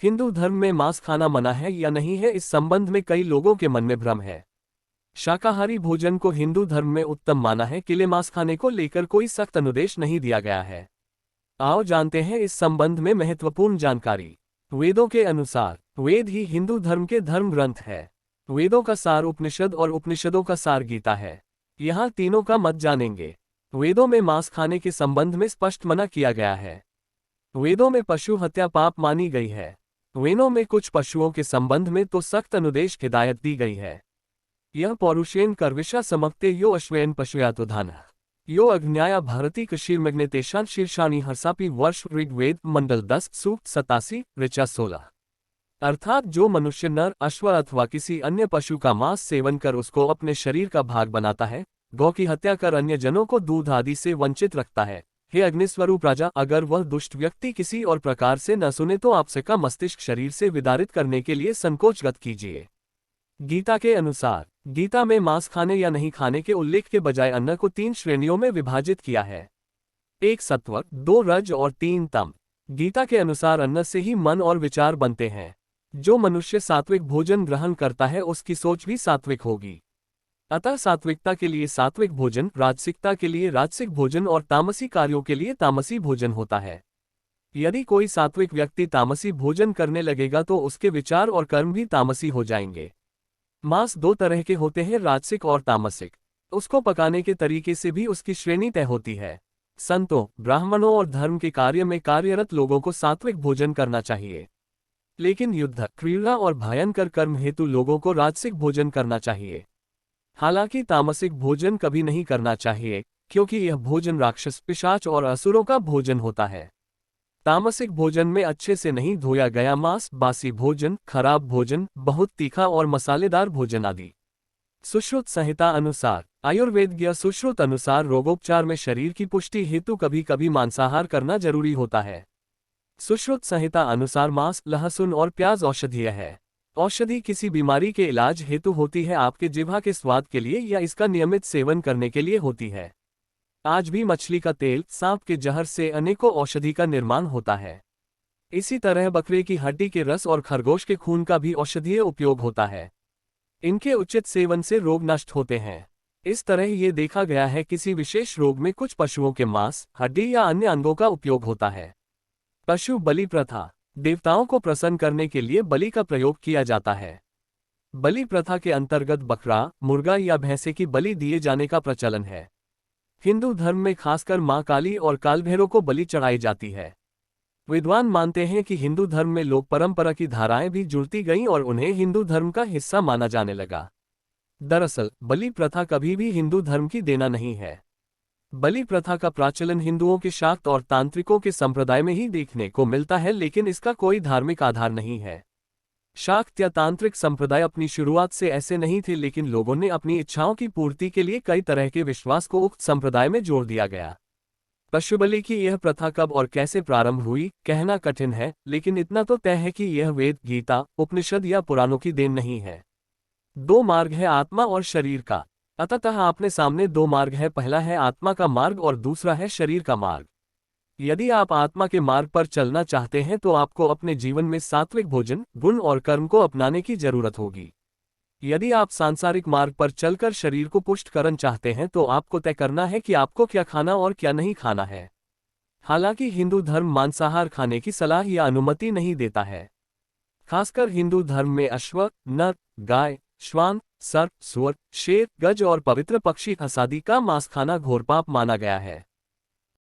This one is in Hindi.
हिंदू धर्म में मांस खाना मना है या नहीं है, इस संबंध में कई लोगों के मन में भ्रम है। शाकाहारी भोजन को हिंदू धर्म में उत्तम माना है, केवल मांस खाने को लेकर कोई सख्त अनुदेश नहीं दिया गया है। आओ जानते हैं इस संबंध में महत्वपूर्ण जानकारी। वेदों के अनुसार वेद ही हिंदू धर्म के धर्म ग्रंथ है। वेदों का सार उपनिषद और उपनिषदों का सार गीता है। यहाँ तीनों का मत जानेंगे। वेदों में मांस खाने के संबंध में स्पष्ट मना किया गया है। वेदों में पशु हत्या पाप मानी गई है। वेदों में कुछ पशुओं के संबंध में तो सख्त अनुदेश हिदायत दी गई है। यह पौरुषेण कर्विशा समक्ते यो अश्वयन पशुयातो धान यो अग्न्याया भारती कशीर मग्नेतेशान शीर्षाणी हर्षापी वर्ष ऋग्वेद मंडल 10 सूक्त 87 ऋचा 16। अर्थात जो मनुष्य नर अश्व अथवा किसी अन्य पशु का मांस सेवन कर उसको अपने शरीर का भाग बनाता है, गौ की हत्या कर अन्य जनों को दूध आदि से वंचित रखता है, हे अग्निस्वरूप राजा, अगर वह दुष्ट व्यक्ति किसी और प्रकार से न सुने तो आपसे का मस्तिष्क शरीर से विदारित करने के लिए संकोचगत कीजिए। गीता के अनुसार गीता में मांस खाने या नहीं खाने के उल्लेख के बजाय अन्न को 3 श्रेणियों में विभाजित किया है। 1 सत्व, 2 रज और 3 तम। गीता के अनुसार अन्न से ही मन और विचार बनते हैं। जो मनुष्य सात्विक भोजन ग्रहण करता है उसकी सोच भी सात्विक होगी। अतः सात्विकता के लिए सात्विक भोजन, राजसिकता के लिए राजसिक भोजन और तामसी कार्यों के लिए तामसी भोजन होता है। यदि कोई सात्विक व्यक्ति तामसी भोजन करने लगेगा तो उसके विचार और कर्म भी तामसी हो जाएंगे। मांस 2 तरह के होते हैं, राजसिक और तामसिक। उसको पकाने के तरीके से भी उसकी श्रेणी तय होती है। संतों, ब्राह्मणों और धर्म के कार्य में कार्यरत लोगों को सात्विक भोजन करना चाहिए, लेकिन युद्ध, क्रीड़ा और भयंकर कर्म हेतु लोगों को राजसिक भोजन करना चाहिए। हालांकि तामसिक भोजन कभी नहीं करना चाहिए, क्योंकि यह भोजन राक्षस, पिशाच और असुरों का भोजन होता है। तामसिक भोजन में अच्छे से नहीं धोया गया मांस, बासी भोजन, खराब भोजन, बहुत तीखा और मसालेदार भोजन आदि। सुश्रुत संहिता अनुसार आयुर्वेद सुश्रुत अनुसार रोगोपचार में शरीर की पुष्टि हेतु कभी कभी मांसाहार करना जरूरी होता है। सुश्रुत संहिता अनुसार मांस, लहसुन और प्याज औषधीय है। औषधि किसी बीमारी के इलाज हेतु होती है, आपके जिह्वा के स्वाद के लिए या इसका नियमित सेवन करने के लिए होती है। आज भी मछली का तेल, सांप के जहर से अनेकों औषधि का निर्माण होता है। इसी तरह बकरे की हड्डी के रस और खरगोश के खून का भी औषधीय उपयोग होता है। इनके उचित सेवन से रोग नष्ट होते हैं। इस तरह ये देखा गया है किसी विशेष रोग में कुछ पशुओं के मांस, हड्डी या अन्य अंगों का उपयोग होता है। पशु बलि प्रथा, देवताओं को प्रसन्न करने के लिए बलि का प्रयोग किया जाता है। बलि प्रथा के अंतर्गत बकरा, मुर्गा या भैंसे की बलि दिए जाने का प्रचलन है। हिंदू धर्म में खासकर मां काली और कालभैरव को बलि चढ़ाई जाती है। विद्वान मानते हैं कि हिंदू धर्म में लोक परंपरा की धाराएं भी जुड़ती गईं और उन्हें हिंदू धर्म का हिस्सा माना जाने लगा। दरअसल बलि प्रथा कभी भी हिंदू धर्म की देना नहीं है। बलि प्रथा का प्रचलन हिंदुओं के शाक्त और तांत्रिकों के संप्रदाय में ही देखने को मिलता है, लेकिन इसका कोई धार्मिक आधार नहीं है। शाक्त या तांत्रिक संप्रदाय अपनी शुरुआत से ऐसे नहीं थे, लेकिन लोगों ने अपनी इच्छाओं की पूर्ति के लिए कई तरह के विश्वास को उक्त संप्रदाय में जोड़ दिया गया। पशुबलि की यह प्रथा कब और कैसे प्रारंभ हुई कहना कठिन है, लेकिन इतना तो तय है कि यह वेद, गीता, उपनिषद या पुराणों की देन नहीं है। 2 मार्ग है आत्मा और शरीर का। अतः आपने सामने 2 मार्ग है, पहला है आत्मा का मार्ग और दूसरा है शरीर का मार्ग। यदि आप आत्मा के मार्ग पर चलना चाहते हैं तो आपको अपने जीवन में सात्विक भोजन, गुण और कर्म को अपनाने की जरूरत होगी। यदि आप सांसारिक मार्ग पर चलकर शरीर को पुष्ट करना चाहते हैं तो आपको तय करना है कि आपको क्या खाना और क्या नहीं खाना है। हालांकि हिंदू धर्म मांसाहार खाने की सलाह या अनुमति नहीं देता है। खासकर हिंदू धर्म में अश्व, नर, गाय, श्वान, सर्प, सुअर, शेर, गज और पवित्र पक्षी आदि का मांस खाना घोर पाप माना गया है।